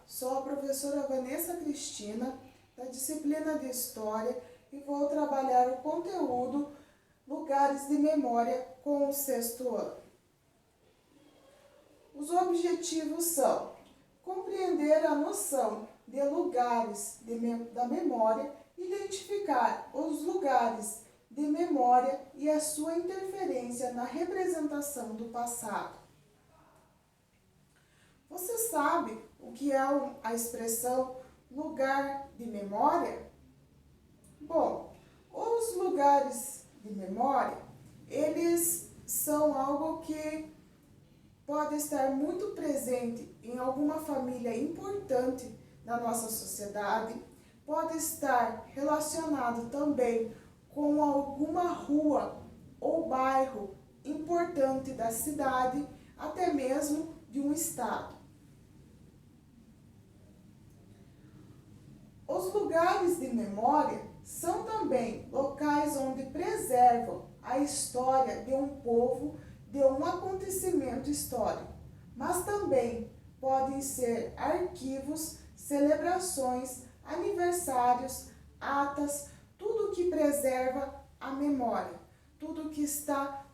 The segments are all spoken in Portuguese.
sou a professora Vanessa Cristina, da disciplina de História, e vou trabalhar o conteúdo Lugares de Memória com o 6º ano. Os objetivos são compreender a noção de lugares da memória, identificar os lugares de memória e a sua interferência na representação do passado. Você sabe o que é a expressão lugar de memória? Bom, os lugares de memória, eles são algo que pode estar muito presente em alguma família importante da nossa sociedade, pode estar relacionado também com alguma rua ou bairro importante da cidade, até mesmo de um estado. Os lugares de memória são também locais onde preservam a história de um povo, de um acontecimento histórico, mas também podem ser arquivos, celebrações, aniversários, atas, tudo que preserva a memória, tudo que está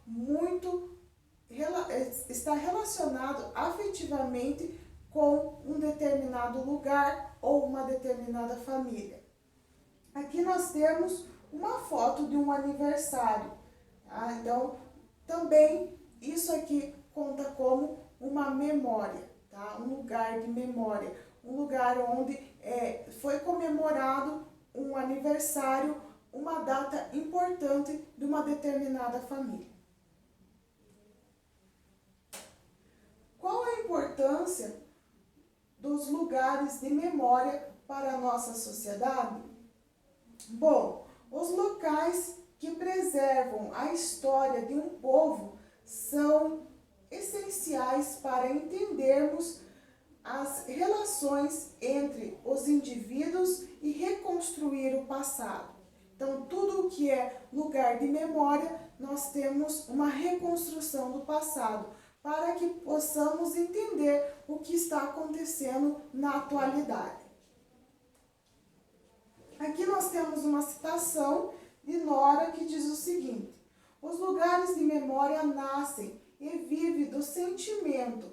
relacionado afetivamente com um determinado lugar ou uma determinada família. Aqui nós temos uma foto de um aniversário, tá? Então, também isso aqui conta como uma memória, tá? Um lugar de memória, um lugar onde foi comemorado um aniversário, uma data importante de uma determinada família. Qual a importância dos lugares de memória para a nossa sociedade? Bom, os locais que preservam a história de um povo são essenciais para entendermos as relações entre os indivíduos e reconstruir o passado. Então, tudo o que é lugar de memória, nós temos uma reconstrução do passado, para que possamos entender o que está acontecendo na atualidade. Aqui nós temos uma citação de Nora que diz o seguinte: os lugares de memória nascem e vivem do sentimento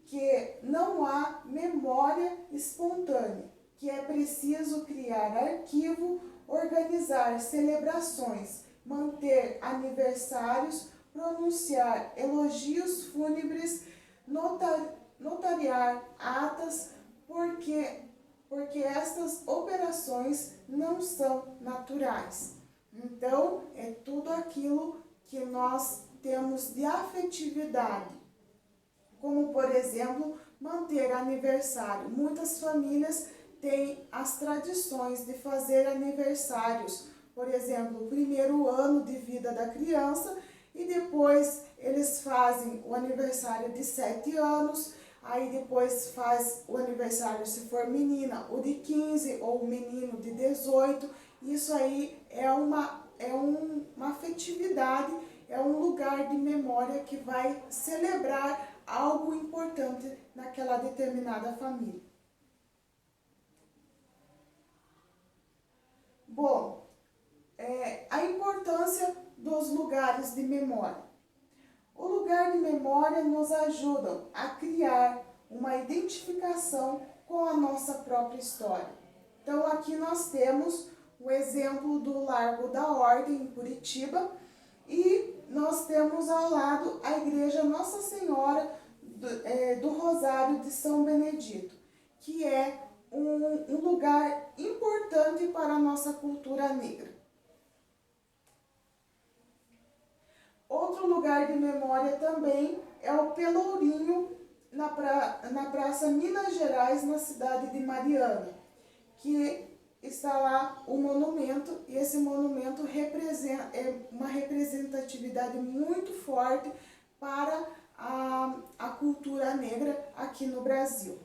que não há memória espontânea, que é preciso criar arquivo, organizar celebrações, manter aniversários, pronunciar elogios fúnebres, notariar atas, porque estas operações não são naturais. Então, é tudo aquilo que nós temos de afetividade, como, por exemplo, manter aniversário. Muitas famílias têm as tradições de fazer aniversários, por exemplo, o primeiro ano de vida da criança, e depois eles fazem o aniversário de 7 anos, aí depois faz o aniversário, se for menina, o de 15, ou o menino de 18. Isso aí é uma afetividade, é um lugar de memória que vai celebrar algo importante naquela determinada família. Bom, a importância dos lugares de memória. O lugar de memória nos ajuda a criar uma identificação com a nossa própria história. Então, aqui nós temos o exemplo do Largo da Ordem, em Curitiba, e nós temos ao lado a Igreja Nossa Senhora do Rosário de São Benedito, que é um lugar importante para a nossa cultura negra. Outro lugar de memória também é o Pelourinho, na Praça Minas Gerais, na cidade de Mariana, que está lá o monumento, e esse monumento é uma representatividade muito forte para a cultura negra aqui no Brasil.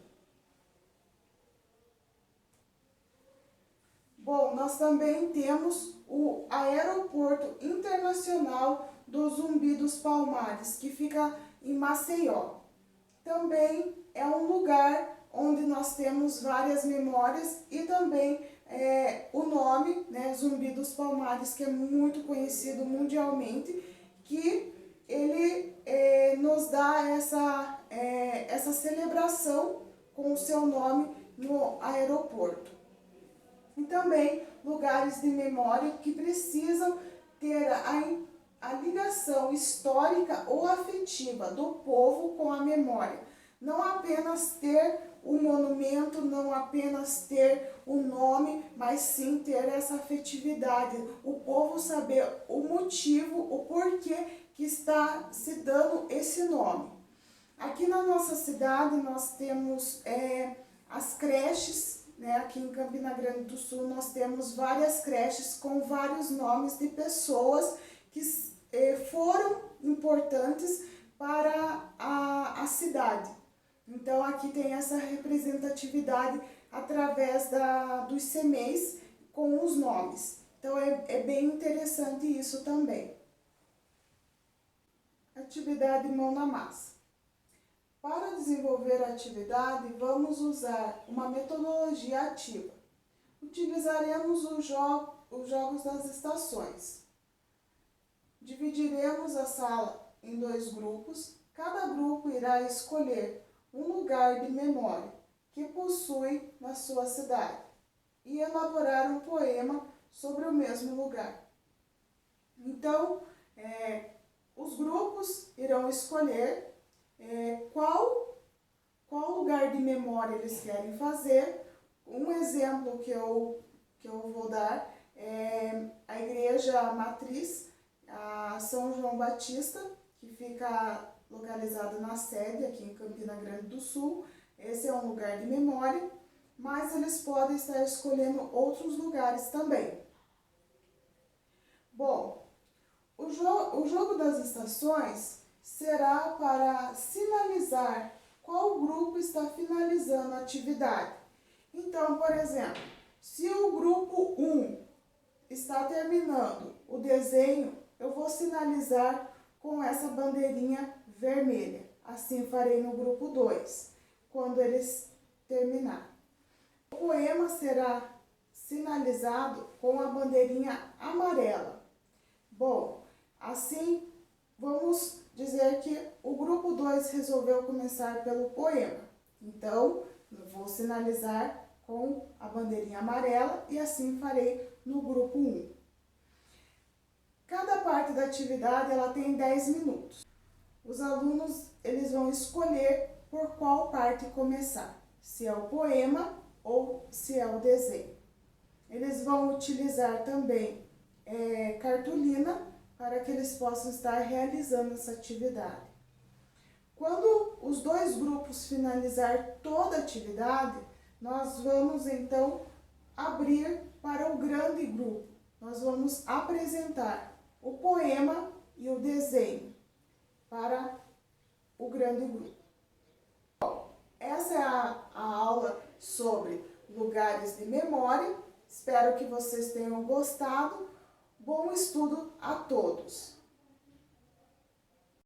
Bom, nós também temos o Aeroporto Internacional do Zumbi dos Palmares, que fica em Maceió. Também é um lugar onde nós nós temos várias memórias e também o nome, né, Zumbi dos Palmares, que é muito conhecido mundialmente, que ele nos dá essa celebração com o seu nome no aeroporto. E também lugares de memória que precisam ter a ligação histórica ou afetiva do povo com a memória. Não apenas ter o monumento, não apenas ter o nome, mas sim ter essa afetividade. O povo saber o motivo, o porquê que está se dando esse nome. Aqui na nossa cidade nós temos as creches, né? Aqui em Campina Grande do Sul nós temos várias creches com vários nomes de pessoas que foram importantes para a cidade. Então aqui tem essa representatividade através dos CMEs com os nomes. Então é bem interessante isso também. Atividade mão na massa. Para desenvolver a atividade, vamos usar uma metodologia ativa. Utilizaremos os jogos das estações. Dividiremos a sala em 2 grupos. Cada grupo irá escolher um lugar de memória que possui na sua cidade e elaborar um poema sobre o mesmo lugar. Então, os grupos irão escolher qual lugar de memória eles querem fazer. Um exemplo que eu vou dar é a Igreja Matriz, a São João Batista, que fica localizado na sede aqui em Campina Grande do Sul. Esse é um lugar de memória, mas eles podem estar escolhendo outros lugares também. Bom, o jogo das estações será para sinalizar qual grupo está finalizando a atividade. Então, por exemplo, se o grupo 1 está terminando o desenho, eu vou sinalizar com essa bandeirinha vermelha. Assim farei no grupo 2, quando eles terminarem. O poema será sinalizado com a bandeirinha amarela. Bom, assim vamos dizer que o grupo 2 resolveu começar pelo poema. Então, eu vou sinalizar com a bandeirinha amarela e assim farei no grupo 1. Cada parte da atividade ela tem 10 minutos. Os alunos eles vão escolher por qual parte começar, se é o poema ou se é o desenho. Eles vão utilizar também cartolina para que eles possam estar realizando essa atividade. Quando os 2 grupos finalizar toda a atividade, nós vamos então abrir para o grande grupo. Nós vamos apresentar o poema e o desenho para o grande grupo. Bom, essa é a aula sobre lugares de memória. Espero que vocês tenham gostado. Bom estudo a todos!